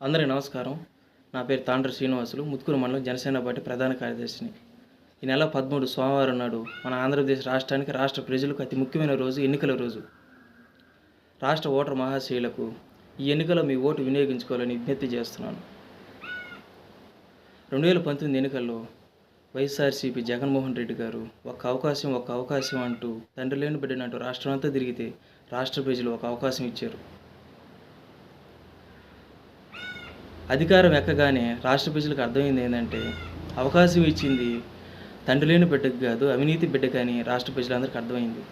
అందరికీ నమస్కారం. నా పేరు తాండ్ర శ్రీనివాసులు. ముత్తుకూరు మండలం జనసేన పార్టీ ప్రధాన కార్యదర్శిని. ఈ నెల 13 సోమవారం నాడు మన ఆంధ్రప్రదేశ్ రాష్ట్రానికి, రాష్ట్ర ప్రజలకు అతి ముఖ్యమైన రోజు ఎన్నికల రోజు. రాష్ట్ర ఓటర్ మహాశయులకు ఈ ఎన్నికల్లో మీ ఓటు వినియోగించుకోవాలని విజ్ఞప్తి చేస్తున్నాను. 2019 ఎన్నికల్లో వైఎస్ఆర్సీపీ జగన్మోహన్ రెడ్డి గారు ఒక అవకాశం అంటూ తండ్రి లేని బిడ్డనంటూ రాష్ట్రం అంతా తిరిగితే రాష్ట్ర ప్రజలు ఒక అవకాశం ఇచ్చారు. అధికారం ఎక్కగానే రాష్ట్ర ప్రజలకు అర్థమైంది ఏంటంటే అవకాశం ఇచ్చింది తండ్రి లేని బిడ్డకు కాదు, అవినీతి బిడ్డకు అని రాష్ట్ర ప్రజలందరికీ అర్థమైంది.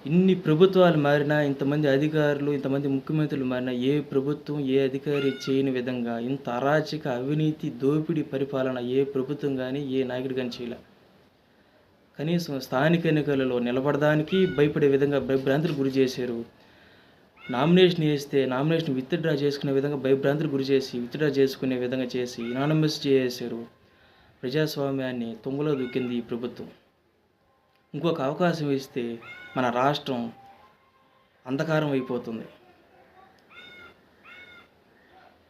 ఇన్ని ప్రభుత్వాలు మారినా, ఇంతమంది అధికారులు, ఇంతమంది ముఖ్యమంత్రులు మారినా ఏ ప్రభుత్వం, ఏ అధికారి చేయని విధంగా ఇంత అరాచక, అవినీతి, దోపిడీ పరిపాలన ఏ ప్రభుత్వం కానీ, ఏ నాయకుడు కానీ చేయలే. కనీసం స్థానిక ఎన్నికలలో నిలబడడానికి భయపడే విధంగా భయభ్రాంతులకు గురి చేశారు. నామినేషన్ వేస్తే నామినేషన్ విత్డ్రా చేసుకునే విధంగా భయభ్రాంతులకు గురి చేసి విత్డ్రా చేసుకునే విధంగా చేసి యునానిమస్ చేశారు. ప్రజాస్వామ్యాన్ని తుంగలో దూకింది ఈ ప్రభుత్వం. ఇంకొక అవకాశం ఇస్తే మన రాష్ట్రం అంధకారం అయిపోతుంది.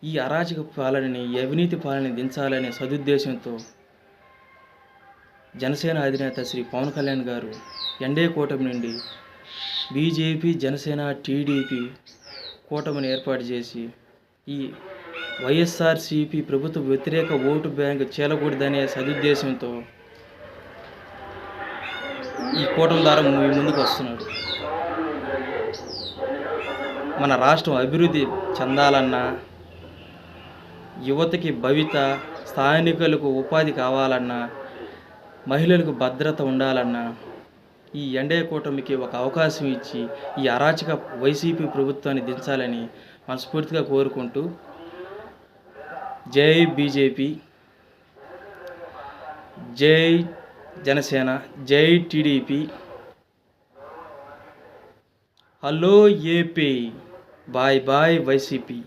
ఈ అరాచక పాలనని, ఈ అవినీతి పాలనని దించాలనే సదుద్దేశంతో జనసేన అధినేత శ్రీ పవన్ కళ్యాణ్ గారు ఎన్డీఏ కూటమి నుండి బీజేపీ, జనసేన, టీడీపీ కూటమిని ఏర్పాటు చేసి ఈ వైఎస్ఆర్సీపీ ప్రభుత్వ వ్యతిరేక ఓటు బ్యాంకు చీలకూడదనే సదుద్దేశంతో ఈ కూటమి ద్వారా ముందుకు వస్తున్నాడు. మన రాష్ట్రం అభివృద్ధి చెందాలన్నా, యువతకి భవిత, స్థానికులకు ఉపాధి కావాలన్నా, మహిళలకు భద్రత ఉండాలన్నా ఈ ఎన్డీఏ కూటమికి ఒక అవకాశం ఇచ్చి ఈ అరాచక వైసీపీ ప్రభుత్వాన్ని దించాలని మనస్ఫూర్తిగా కోరుకుంటూ, జై బీజేపీ, జై జనసేన, జై TDP, hello AP, bye bye YCP.